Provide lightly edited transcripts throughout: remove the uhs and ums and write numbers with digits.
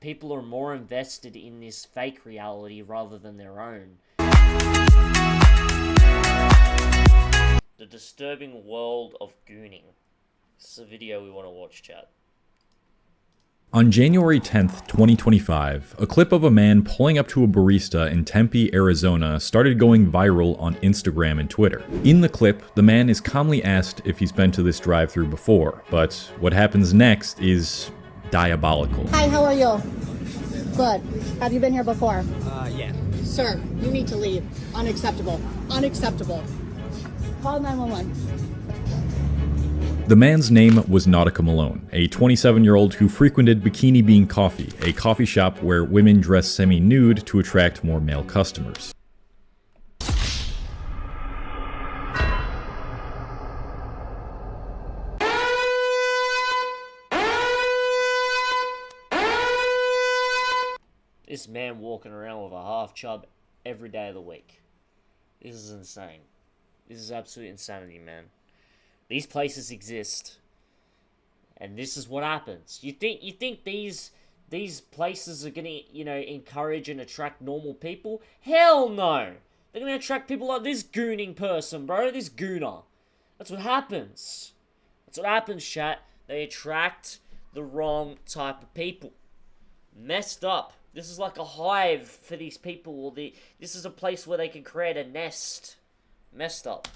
People are more invested in this fake reality rather than their own. The disturbing world of gooning. This is a video we want to watch, chat. On January 10th, 2025, a clip of a man pulling up to a barista in Tempe, Arizona started going viral on Instagram and Twitter. In the clip, the man is calmly asked if he's been to this drive-thru before, but what happens next is diabolical. Hi, how are you? Good. Have you been here before? Yeah. Sir, you need to leave. Unacceptable. Unacceptable. Call 911. The man's name was Nautica Malone, a 27-year-old who frequented Bikini Bean Coffee, a coffee shop where women dress semi-nude to attract more male customers. This man walking around with a half chub every day of the week. This is insane. This is absolute insanity, man. These places exist, and this is what happens. You think these places are gonna, encourage and attract normal people? Hell no! They're gonna attract people like this gooning person, bro. This gooner. That's what happens. That's what happens, chat. They attract the wrong type of people. Messed up. This is like a hive for these people. This is a place where they can create a nest. Messed up.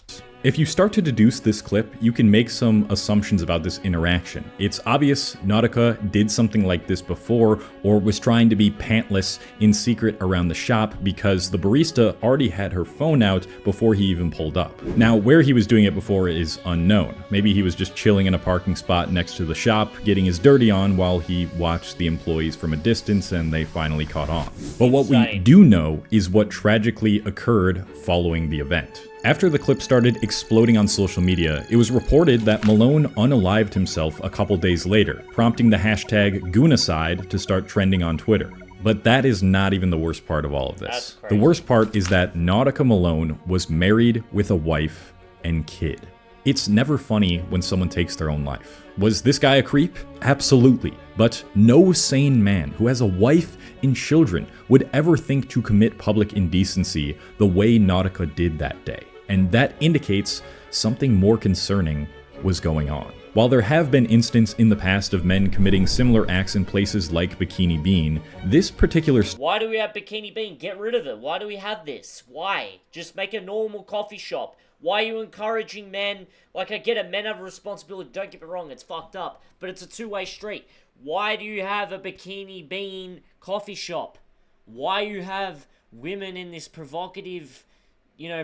If you start to deduce this clip, you can make some assumptions about this interaction. It's obvious Nautica did something like this before, or was trying to be pantless in secret around the shop because the barista already had her phone out before he even pulled up. Now, where he was doing it before is unknown. Maybe he was just chilling in a parking spot next to the shop, getting his dirty on while he watched the employees from a distance and they finally caught on. But what we do know is what tragically occurred following the event. After the clip started exploding on social media, it was reported that Malone unalived himself a couple days later, prompting the hashtag Goonicide to start trending on Twitter. But that is not even the worst part of all of this. The worst part is that Nautica Malone was married with a wife and kid. It's never funny when someone takes their own life. Was this guy a creep? Absolutely. But no sane man who has a wife and children would ever think to commit public indecency the way Nautica did that day. And that indicates something more concerning was going on. While there have been instances in the past of men committing similar acts in places like Bikini Bean, this particular... Why do we have Bikini Bean? Get rid of it. Why do we have this? Why? Just make a normal coffee shop. Why are you encouraging men? Like, I get it, men have a responsibility, don't get me wrong, it's fucked up, but it's a two-way street. Why do you have a Bikini Bean coffee shop? Why you have women in this provocative,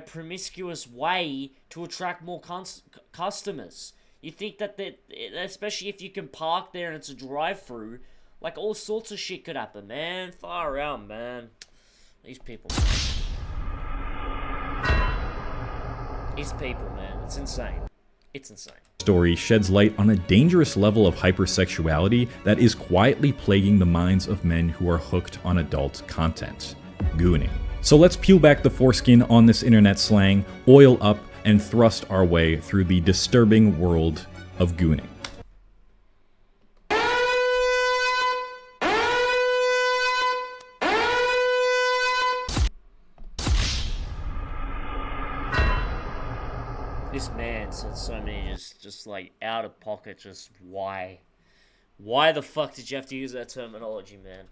promiscuous way to attract more customers? You think that, especially if you can park there and it's a drive-through, like all sorts of shit could happen, man. Far out, man. These people. These people, man. It's insane. It's insane. Story sheds light on a dangerous level of hypersexuality that is quietly plaguing the minds of men who are hooked on adult content. Gooning. So let's peel back the foreskin on this internet slang, oil up, and thrust our way through the disturbing world of gooning. This man said so many just like out of pocket, just why? Why the fuck did you have to use that terminology, man?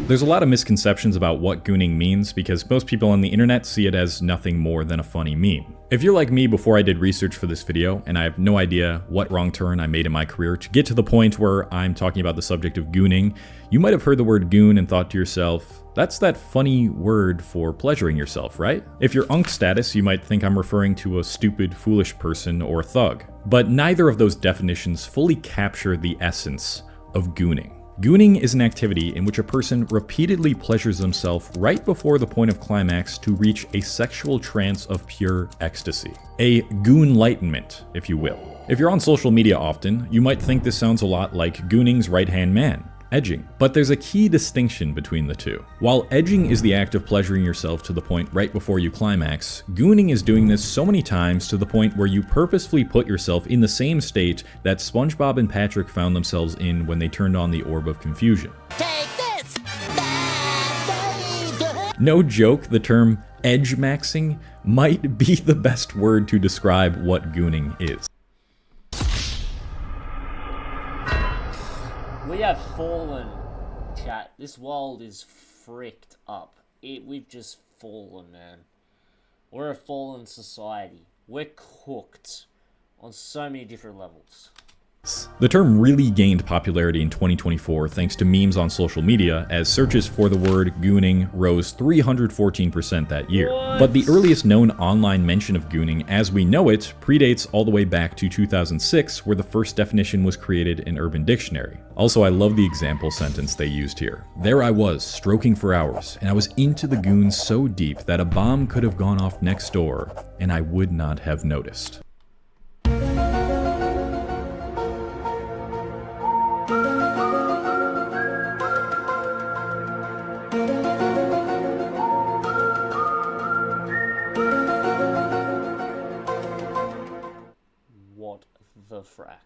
There's a lot of misconceptions about what gooning means because most people on the internet see it as nothing more than a funny meme. If you're like me before I did research for this video, and I have no idea what wrong turn I made in my career to get to the point where I'm talking about the subject of gooning, you might have heard the word goon and thought to yourself, that's that funny word for pleasuring yourself, right? If you're unk status, you might think I'm referring to a stupid, foolish person or thug. But neither of those definitions fully capture the essence of gooning. Gooning is an activity in which a person repeatedly pleasures themselves right before the point of climax to reach a sexual trance of pure ecstasy. A goon-lightenment, if you will. If you're on social media often, you might think this sounds a lot like Gooning's right-hand man. edging. But there's a key distinction between the two. While edging is the act of pleasuring yourself to the point right before you climax, gooning is doing this so many times to the point where you purposefully put yourself in the same state that SpongeBob and Patrick found themselves in when they turned on the Orb of Confusion. Take this! No joke, the term edge maxing might be the best word to describe what gooning is. We have fallen, chat. This world is fricked up. We've just fallen, man. We're a fallen society. We're cooked on so many different levels. The term really gained popularity in 2024 thanks to memes on social media, as searches for the word gooning rose 314% that year. What? But the earliest known online mention of gooning as we know it predates all the way back to 2006, where the first definition was created in Urban Dictionary. Also, I love the example sentence they used here. There I was, stroking for hours, and I was into the goon so deep that a bomb could have gone off next door, and I would not have noticed. The frack.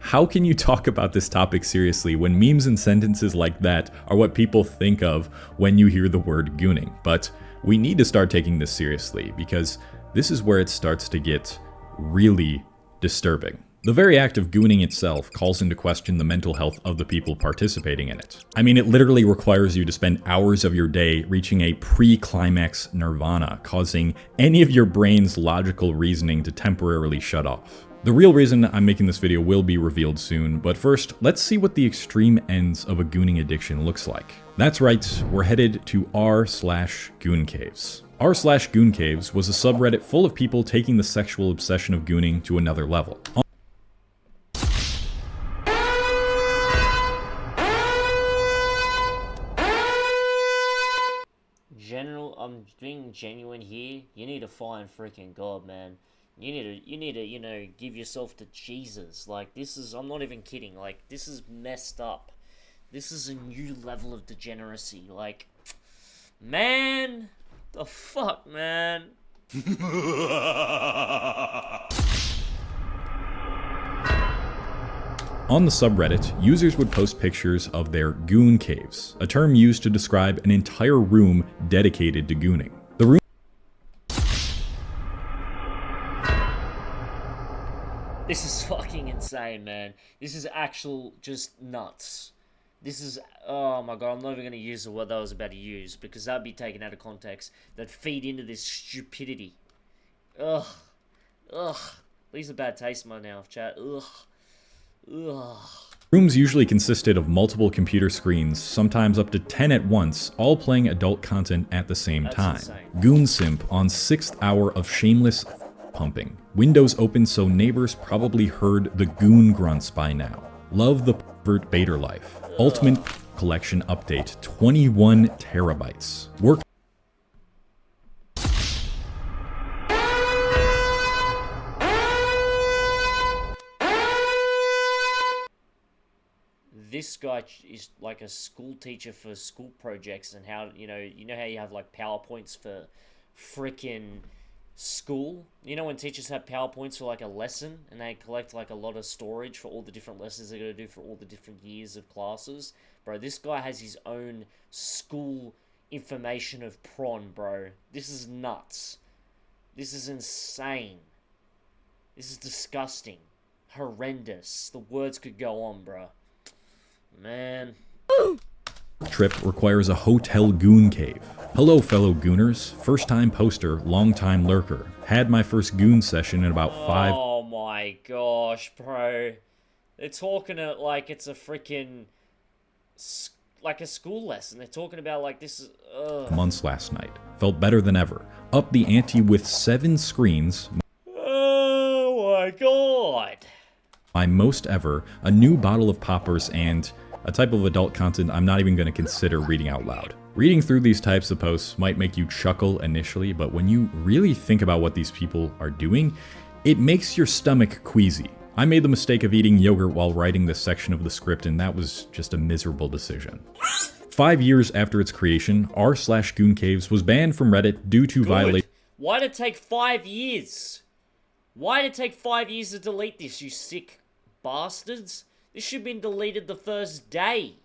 How can you talk about this topic seriously when memes and sentences like that are what people think of when you hear the word gooning? But we need to start taking this seriously, because this is where it starts to get really disturbing. The very act of gooning itself calls into question the mental health of the people participating in it. I mean, it literally requires you to spend hours of your day reaching a pre-climax nirvana, causing any of your brain's logical reasoning to temporarily shut off. The real reason I'm making this video will be revealed soon, but first, let's see what the extreme ends of a gooning addiction looks like. That's right, we're headed to r/goon caves. r/goon caves was a subreddit full of people taking the sexual obsession of gooning to another level. I'm being genuine here. You need to find freaking God, man. You need to, you know, give yourself to Jesus. Like, this is, I'm not even kidding. Like, this is messed up. This is a new level of degeneracy. Like, man, the fuck, man. On the subreddit, users would post pictures of their goon caves, a term used to describe an entire room dedicated to gooning. The room This is fucking insane, man. This is actual just nuts. This is, oh my god, I'm not even going to use the word that I was about to use, because that would be taken out of context. That feed into this stupidity. Ugh. Ugh. Leaves a bad taste in my mouth, chat. Ugh. Ugh. Rooms usually consisted of multiple computer screens, sometimes up to 10 at once, all playing adult content at the same time. Insane. Goon Simp on 6th hour of shameless pumping. Windows open so neighbors probably heard the goon grunts by now. Love the pervert baiter life. Ultimate collection update, 21 terabytes. Work. This guy is like a school teacher for school projects, and how, you know how you have like PowerPoints for frickin' school? You know when teachers have PowerPoints for like a lesson, and they collect like a lot of storage for all the different lessons they're going to do for all the different years of classes? Bro, this guy has his own school information of prawn, bro. This is nuts. This is insane. This is disgusting. Horrendous. The words could go on, bro. Man. Trip requires a hotel goon cave. Hello fellow gooners, first time poster, long time lurker. Had my first goon session in about 5 Oh my gosh, bro. They're talking it like it's a freaking, like a school lesson. They're talking about like this is, months last night. Felt better than ever. Up the ante with 7 screens. Oh my god. My most ever, a new bottle of poppers, and a type of adult content I'm not even going to consider reading out loud. Reading through these types of posts might make you chuckle initially, but when you really think about what these people are doing, It makes your stomach queasy. I made the mistake of eating yogurt while writing this section of the script, and that was just a miserable decision. 5 years after its creation, r/Goon Caves was banned from Reddit due to violation. Why did it take 5 years? Why did it take 5 years to delete this, you sick bastards? This should have been deleted the first day.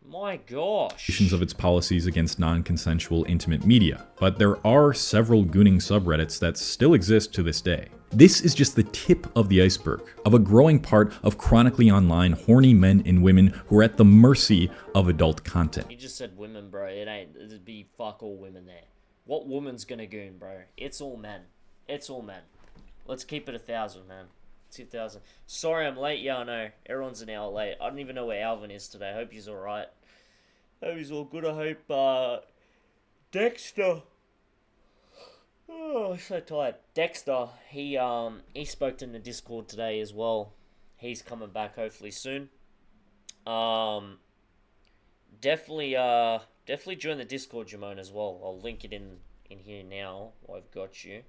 My gosh. Of its policies against non-consensual intimate media, but there are several Gooning subreddits that still exist to this day. This is just the tip of the iceberg of a growing part of chronically online horny men and women who are at the mercy of adult content. You just said women, bro. It'd be fuck all women there. What woman's gonna goon, bro? It's all men. It's all men. Let's keep it 1,000, man. 2,000. Sorry I'm late. Yeah, I know. Everyone's an hour late. I don't even know where Alvin is today. Hope he's alright. Hope he's all good. I hope, Dexter. Oh, I'm so tired. Dexter, he spoke in the Discord today as well. He's coming back hopefully soon. Definitely join the Discord, Jamone, as well. I'll link it in here now. I've got you.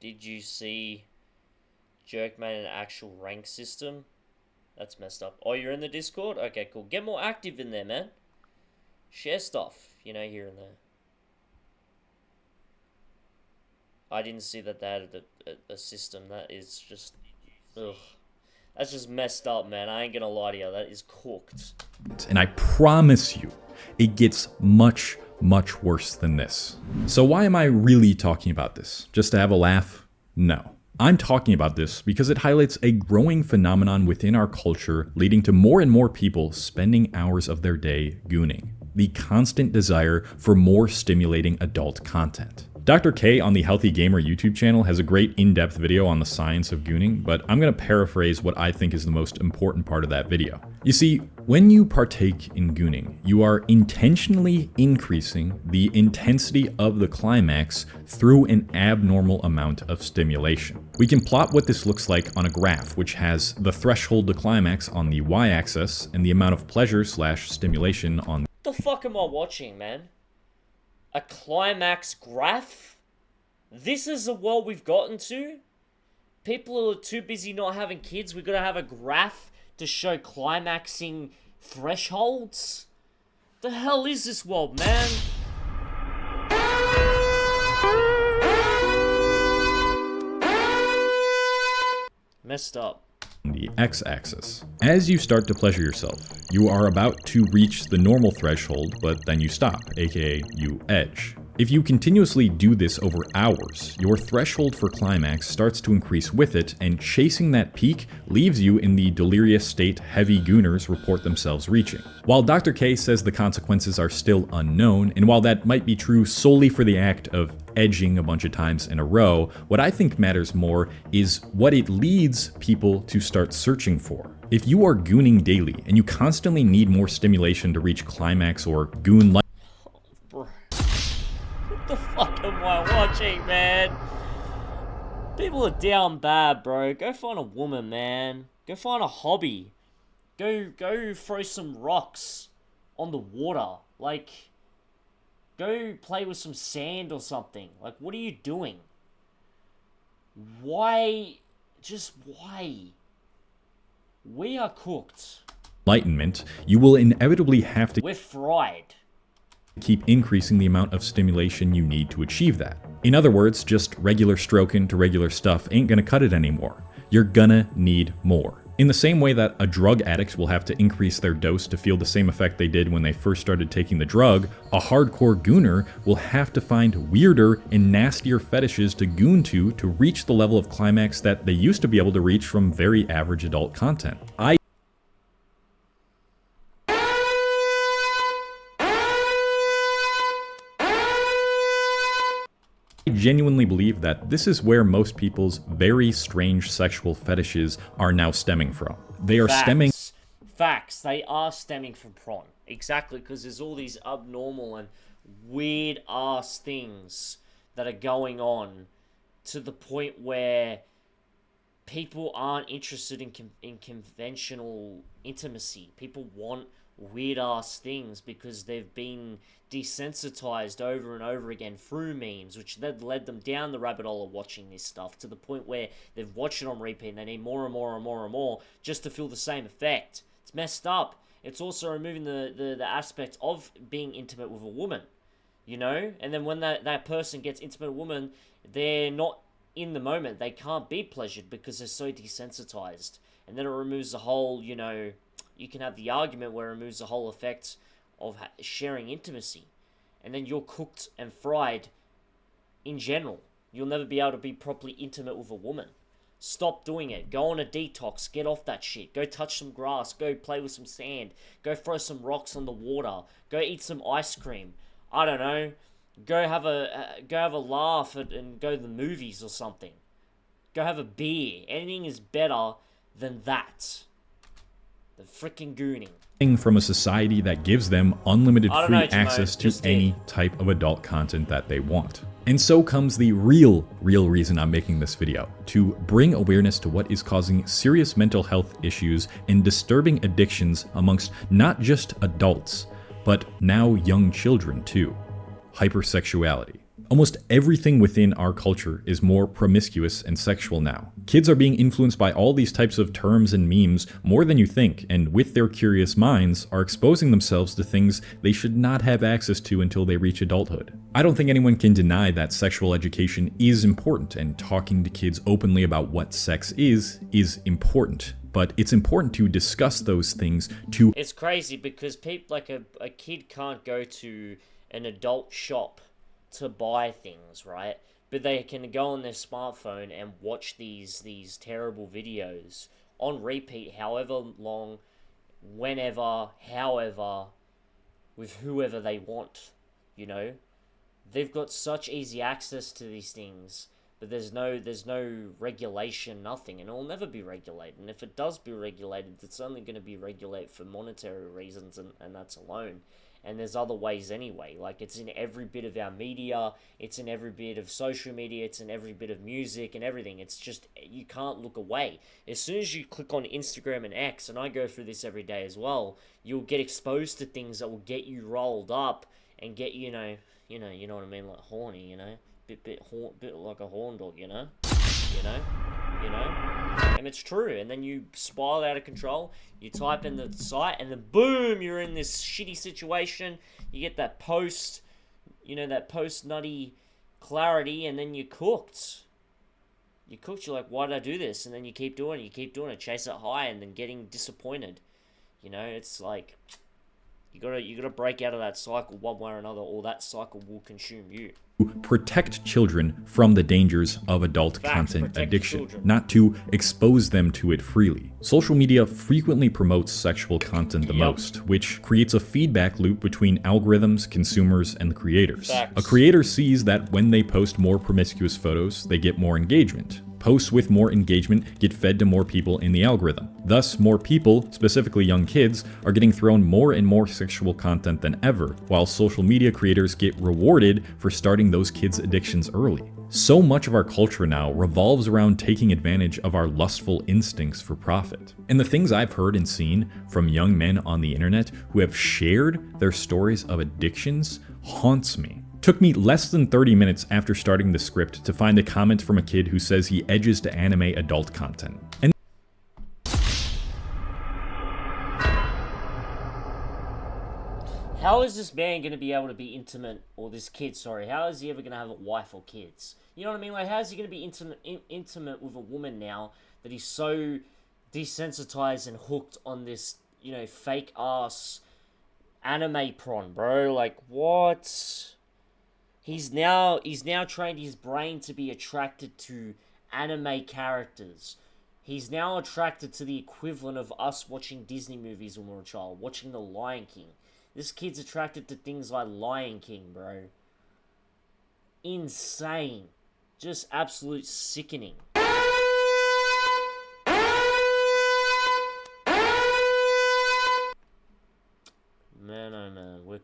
Did you see Jerk made an actual rank system? That's messed up. Oh, you're in the Discord? Okay, cool. Get more active in there, man. Share stuff, here and there. I didn't see that they had a system. That is just... Ugh. That's just messed up, man. I ain't gonna lie to you. That is cooked. And I promise you, it gets much worse than this. So why am I really talking about this? Just to have a laugh? No. I'm talking about this because it highlights a growing phenomenon within our culture, leading to more and more people spending hours of their day gooning. The constant desire for more stimulating adult content. Dr. K on the Healthy Gamer YouTube channel has a great in-depth video on the science of gooning, but I'm going to paraphrase what I think is the most important part of that video. You see, when you partake in gooning, you are intentionally increasing the intensity of the climax through an abnormal amount of stimulation. We can plot what this looks like on a graph, which has the threshold to climax on the y-axis and the amount of pleasure/stimulation on... What the fuck am I watching, man? A climax graph? This is the world we've gotten to? People are too busy not having kids. We've got to have a graph to show climaxing thresholds? The hell is this world, man? Messed up. The x-axis. As you start to pleasure yourself, you are about to reach the normal threshold, but then you stop, aka you edge. If you continuously do this over hours, your threshold for climax starts to increase with it, and chasing that peak leaves you in the delirious state heavy gooners report themselves reaching. While Dr. K says the consequences are still unknown, and while that might be true solely for the act of edging a bunch of times in a row, what I think matters more is what it leads people to start searching for. If you are gooning daily and you constantly need more stimulation to reach climax or goon like... What the fuck am I watching, man? People are down bad, bro. Go find a woman, man. Go find a hobby. Go throw some rocks on the water. Like, go play with some sand or something. Like, what are you doing? Why? Just why? We are cooked. Enlightenment, you will inevitably have to... We're fried. Keep increasing the amount of stimulation you need to achieve that. In other words, just regular stroking to regular stuff ain't gonna cut it anymore. You're gonna need more. In the same way that a drug addict will have to increase their dose to feel the same effect they did when they first started taking the drug, a hardcore gooner will have to find weirder and nastier fetishes to goon to reach the level of climax that they used to be able to reach from very average adult content. I genuinely believe that this is where most people's very strange sexual fetishes are now stemming from. They are stemming Facts, they are stemming from prawn. Exactly, because there's all these abnormal and weird ass things that are going on to the point where people aren't interested in conventional intimacy. People want weird ass things because they've been desensitized over and over again through memes, which then led them down the rabbit hole of watching this stuff to the point where they've watched it on repeat and they need more and more and more and more just to feel the same effect. It's messed up. It's also removing the aspect of being intimate with a woman, you know? And then when that person gets intimate with a woman, they're not in the moment. They can't be pleasured because they're so desensitized. And then it removes the whole, you know, you can have the argument where it removes the whole effect of sharing intimacy. And then you're cooked and fried in general. You'll never be able to be properly intimate with a woman. Stop doing it. Go on a detox. Get off that shit. Go touch some grass. Go play with some sand. Go throw some rocks on the water. Go eat some ice cream. I don't know. Go have a laugh and go to the movies or something. Go have a beer. Anything is better than that. The freaking gooning. From a society that gives them unlimited free access to Just any type of adult content that they want. And so comes the real reason I'm making this video, to bring awareness to what is causing serious mental health issues and disturbing addictions amongst not just adults, but now young children too. Hypersexuality. Almost everything within our culture is more promiscuous and sexual now. Kids are being influenced by all these types of terms and memes more than you think, and with their curious minds are exposing themselves to things they should not have access to until they reach adulthood. I don't think anyone can deny that sexual education is important, and talking to kids openly about what sex is important. But it's important to discuss those things to... It's crazy because people, like a kid can't go to an adult shop to buy things, right? But they can go on their smartphone and watch these terrible videos on repeat, however long, whenever, however, with whoever they want, you know? They've got such easy access to these things, but there's no regulation, nothing, and it will never be regulated. And if it does be regulated, it's only going to be regulated for monetary reasons, and that's alone. And there's other ways anyway. Like, it's in every bit of our media, it's in every bit of social media, it's in every bit of music and everything. It's just, you can't look away. As soon as you click on Instagram and X, and I go through this every day as well, you'll get exposed to things that will get you rolled up and get, you know what I mean, like horny, you know? Bit like a horn dog, you know? And it's true. And then you spiral out of control, you type in the site, and then boom, you're in this shitty situation. You get that post nutty clarity, and then you're cooked. You're like, why did I do this? And then you keep doing it, chase it high, and then getting disappointed. You know, it's like, you gotta break out of that cycle one way or another, or that cycle will consume you. Protect children from the dangers of adult content addiction, not to expose them to it freely. Social media frequently promotes sexual content the most, which creates a feedback loop between algorithms, consumers, and the creators. Facts. A creator sees that when they post more promiscuous photos, they get more engagement. Posts with more engagement get fed to more people in the algorithm. Thus, more people, specifically young kids, are getting thrown more and more sexual content than ever, while social media creators get rewarded for starting those kids' addictions early. So much of our culture now revolves around taking advantage of our lustful instincts for profit. And the things I've heard and seen from young men on the internet who have shared their stories of addictions haunts me. Took me less than 30 minutes after starting the script to find a comment from a kid who says he edges to anime adult content. And how is this man going to be able to be intimate, or this kid, sorry, how is he ever going to have a wife or kids? You know what I mean? Like, how is he going to be intimate with a woman now that he's so desensitized and hooked on this, you know, fake ass anime prawn, bro? Like, what? He's now trained his brain to be attracted to anime characters. He's now attracted to the equivalent of us watching Disney movies when we were a child, watching The Lion King. This kid's attracted to things like Lion King, bro. Insane. Just absolute sickening.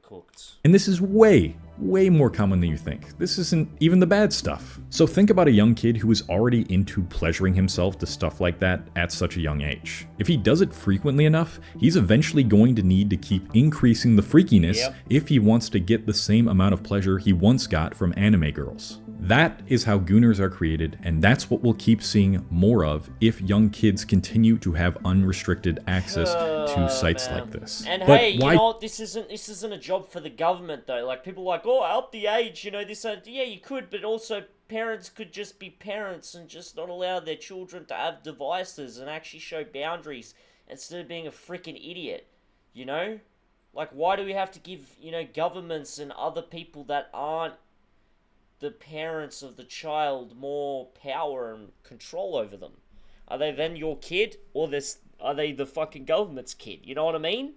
cooked. And this is way more common than you think. This isn't even the bad stuff. So think about a young kid who is already into pleasuring himself to stuff like that at such a young age. If he does it frequently enough, he's eventually going to need to keep increasing the freakiness if he wants to get the same amount of pleasure he once got from anime girls. That is how Gooners are created, and that's what we'll keep seeing more of if young kids continue to have unrestricted access to sites like this. And but hey, why? you know what? This isn't a job for the government though. Like people are like, oh, up the age, you know, this. Yeah, you could, but also parents could just be parents and just not allow their children to have devices and actually show boundaries instead of being a freaking idiot. You know, like why do we have to give governments and other people that aren't the parents of the child more power and control over them? Are they then your kid, or are they the fucking government's kid? You know what I mean?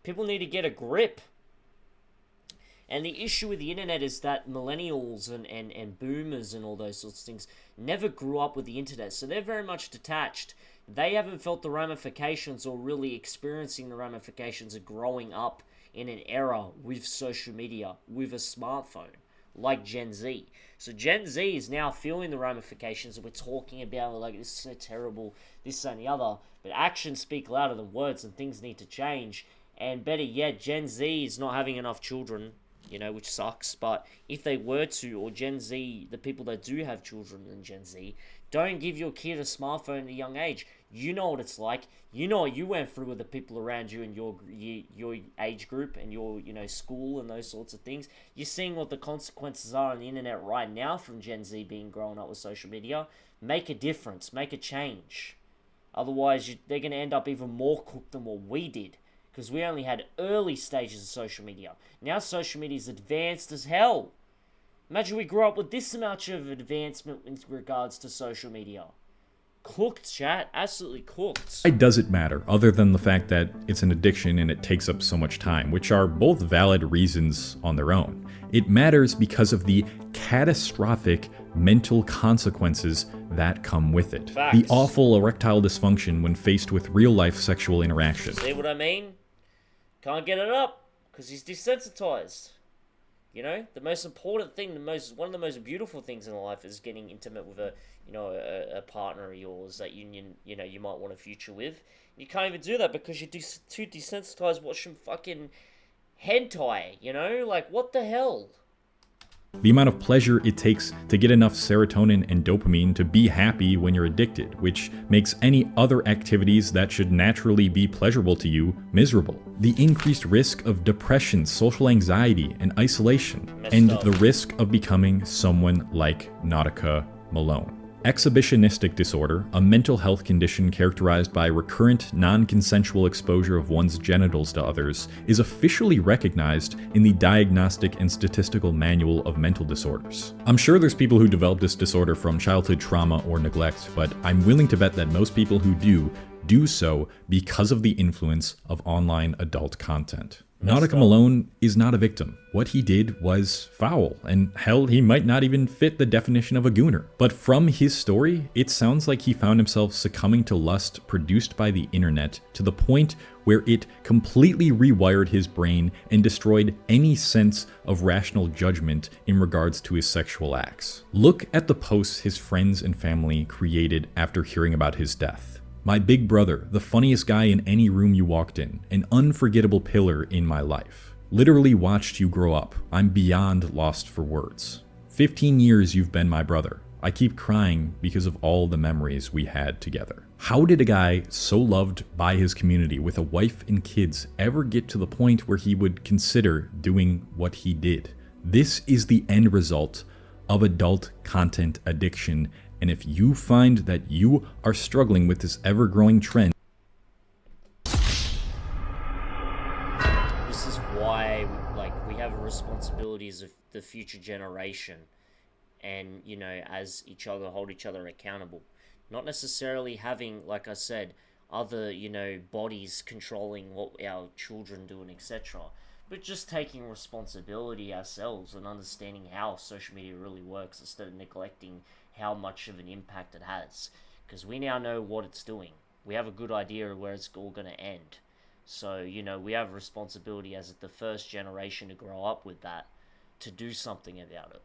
People need to get a grip. And the issue with the internet is that millennials and boomers and all those sorts of things never grew up with the internet, so they're very much detached. They haven't felt the ramifications or really experiencing the ramifications of growing up in an era with social media, with a smartphone, like Gen Z. So Gen Z is now feeling the ramifications that we're talking about, like, this is so terrible, this and the other, but actions speak louder than words, and things need to change. And better yet, Gen Z is not having enough children, which sucks, but if they were to, or Gen Z, the people that do have children in Gen Z, don't give your kid a smartphone at a young age. You know what it's like. You know what you went through with the people around you in your age group and your school and those sorts of things. You're seeing what the consequences are on the internet right now from Gen Z being grown up with social media. Make a difference. Make a change. Otherwise, they're going to end up even more cooked than what we did, because we only had early stages of social media. Now social media is advanced as hell. Imagine we grew up with this much of advancement in regards to social media. Cooked, chat. Absolutely cooked. Why does it matter, other than the fact that it's an addiction and it takes up so much time, which are both valid reasons on their own? It matters because of the catastrophic mental consequences that come with it. Facts. The awful erectile dysfunction when faced with real-life sexual interaction. See what I mean? Can't get it up because he's desensitized. The most important thing, one of the most beautiful things in life is getting intimate with a partner of yours that you might want a future with. You can't even do that because you're too desensitized watching fucking hentai. Like, what the hell? The amount of pleasure it takes to get enough serotonin and dopamine to be happy when you're addicted, which makes any other activities that should naturally be pleasurable to you miserable. The increased risk of depression, social anxiety, and isolation, and the risk of becoming someone like Nautica Malone. Exhibitionistic disorder, a mental health condition characterized by recurrent, non-consensual exposure of one's genitals to others, is officially recognized in the Diagnostic and Statistical Manual of Mental Disorders. I'm sure there's people who develop this disorder from childhood trauma or neglect, but I'm willing to bet that most people who do so because of the influence of online adult content. Nautica Malone is not a victim. What he did was foul, and hell, he might not even fit the definition of a gooner. But from his story, it sounds like he found himself succumbing to lust produced by the internet to the point where it completely rewired his brain and destroyed any sense of rational judgment in regards to his sexual acts. Look at the posts his friends and family created after hearing about his death. My big brother, the funniest guy in any room you walked in, an unforgettable pillar in my life. Literally watched you grow up. I'm beyond lost for words. 15 years you've been my brother. I keep crying because of all the memories we had together. How did a guy so loved by his community with a wife and kids ever get to the point where he would consider doing what he did? This is the end result of adult content addiction. And if you find that you are struggling with this ever-growing trend, this is why, we have a responsibility as the future generation, and as each other, hold each other accountable. Not necessarily having, like I said, other bodies controlling what our children do and etc. But just taking responsibility ourselves and understanding how social media really works instead of neglecting how much of an impact it has. Because we now know what it's doing. We have a good idea of where it's all going to end. So, you know, we have a responsibility as the first generation to grow up with that, to do something about it.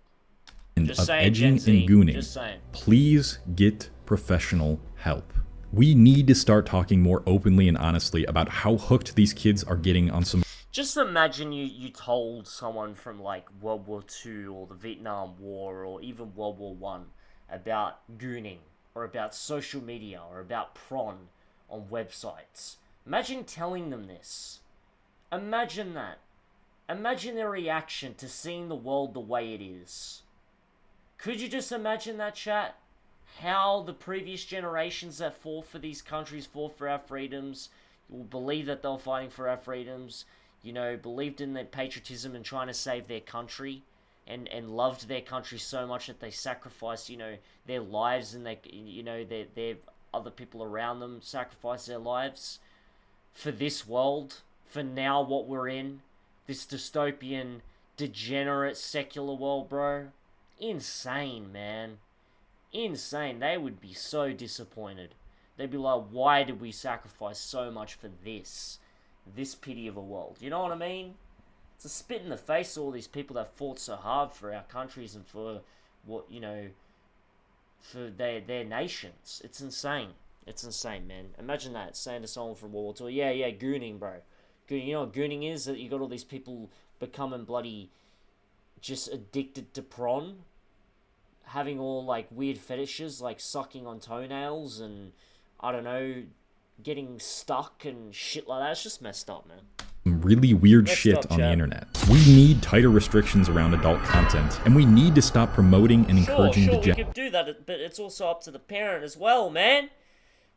And Just of saying, edging Gen Z. and gooning, Just saying. please get professional help. We need to start talking more openly and honestly about how hooked these kids are getting on some. Just imagine you told someone from like World War II or the Vietnam War or even World War One about gooning or about social media or about prawn on websites. Imagine telling them this. Imagine that. Imagine their reaction to seeing the world the way it is. Could you just imagine that, chat? How the previous generations that fought for these countries, fought for our freedoms, will believe that they were fighting for our freedoms, you know, believed in their patriotism and trying to save their country, and loved their country so much that they sacrificed, you know, their lives, and they, you know, their other people around them sacrificed their lives for this world, for now what we're in, this dystopian, degenerate, secular world, bro. Insane, man. Insane. They would be so disappointed. They'd be like, why did we sacrifice so much for this pity of a world? You know what I mean? It's a spit in the face to all these people that fought so hard for our countries and for what, you know, for their nations. It's insane. It's insane, man. Imagine that, saying to someone from World War II, yeah, gooning, bro. Gooning, you know what gooning is? That you got all these people becoming bloody just addicted to prawn, having all like weird fetishes, like sucking on toenails and, I don't know, getting stuck and shit like that. It's just messed up, man. Really weird shit on the internet. We need tighter restrictions around adult content, and we need to stop promoting and encouraging Sure, we could do that, but it's also up to the parent as well, man.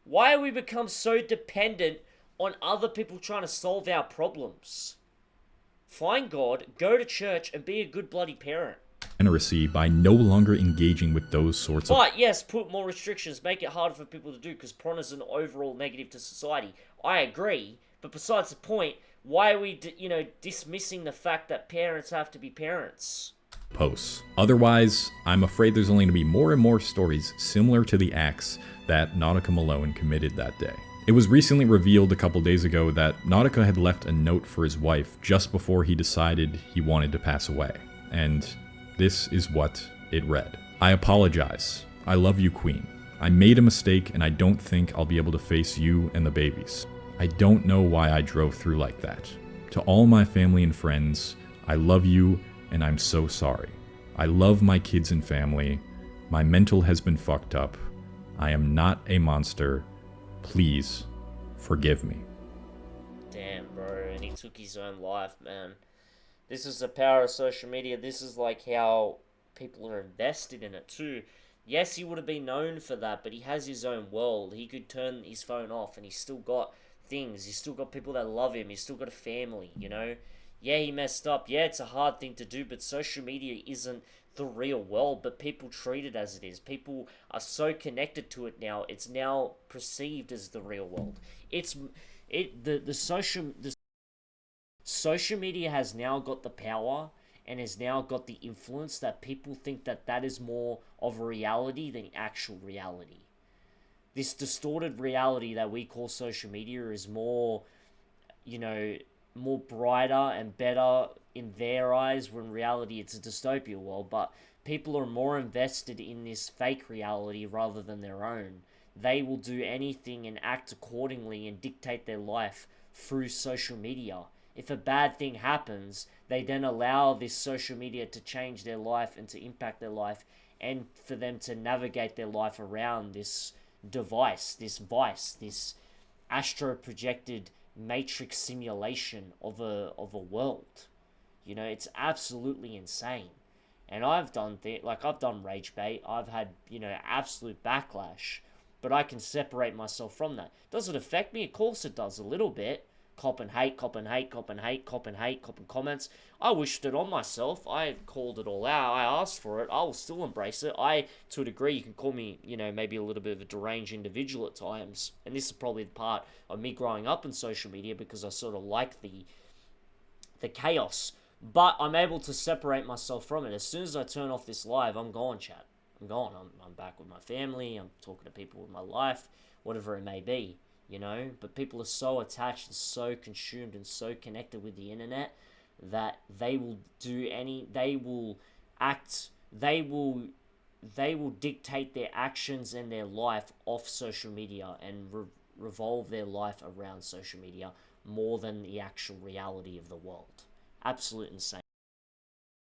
Why have we become so dependent on other people trying to solve our problems? Find God, go to church, and be a good bloody parent. Degeneracy by no longer engaging with those sorts of. But yes, put more restrictions, make it harder for people to do, because prawn is an overall negative to society. I agree, but besides the point, why are we, dismissing the fact that parents have to be parents? Posts. Otherwise, I'm afraid there's only going to be more and more stories similar to the acts that Nautica Malone committed that day. It was recently revealed a couple days ago that Nautica had left a note for his wife just before he decided he wanted to pass away. And this is what it read. I apologize. I love you, Queen. I made a mistake and I don't think I'll be able to face you and the babies. I don't know why I drove through like that. To all my family and friends, I love you and I'm so sorry. I love my kids and family. My mental has been fucked up. I am not a monster. Please forgive me. Damn, bro, and he took his own life, man. This is the power of social media. This is like how people are invested in it too. Yes, he would have been known for that, but he has his own world. He could turn his phone off and he's still got things. He's still got people that love him. He's still got a family, you know? Yeah, he messed up. Yeah, it's a hard thing to do, but social media isn't the real world, but people treat it as it is. People are so connected to it now. It's now perceived as the real world. The social media has now got the power and has now got the influence that people think that that is more of a reality than actual reality. This distorted reality that we call social media is more, more brighter and better in their eyes, when in reality it's a dystopia world, but people are more invested in this fake reality rather than their own. They will do anything and act accordingly and dictate their life through social media. If a bad thing happens, they then allow this social media to change their life and to impact their life, and for them to navigate their life around this device, this vice, this astro-projected matrix simulation of a world. You know, it's absolutely insane. And I've done I've done rage bait. I've had, absolute backlash, but I can separate myself from that. Does it affect me? Of course it does, a little bit. Cop and hate, cop and hate, cop and hate, cop and hate, cop and comments. I wished it on myself. I called it all out. I asked for it. I will still embrace it. To a degree, you can call me, maybe a little bit of a deranged individual at times. And this is probably the part of me growing up in social media, because I sort of like the chaos. But I'm able to separate myself from it. As soon as I turn off this live, I'm gone, chat. I'm gone. I'm back with my family. I'm talking to people with my life, whatever it may be. you know. But people are so attached and so consumed and so connected with the internet that they will do any, they will act, they will dictate their actions and their life off social media and revolve their life around social media more than the actual reality of the world. Absolute insane.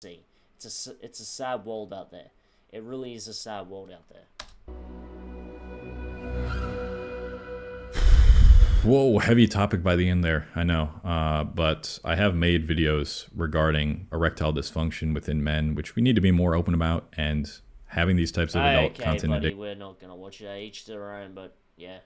It's a sad world out there. It really is a sad world out there. Whoa, heavy topic by the end there, I know. But I have made videos regarding erectile dysfunction within men, which we need to be more open about, and having these types of adult Okay, content. buddy, we're not gonna watch it. Each their own, but yeah.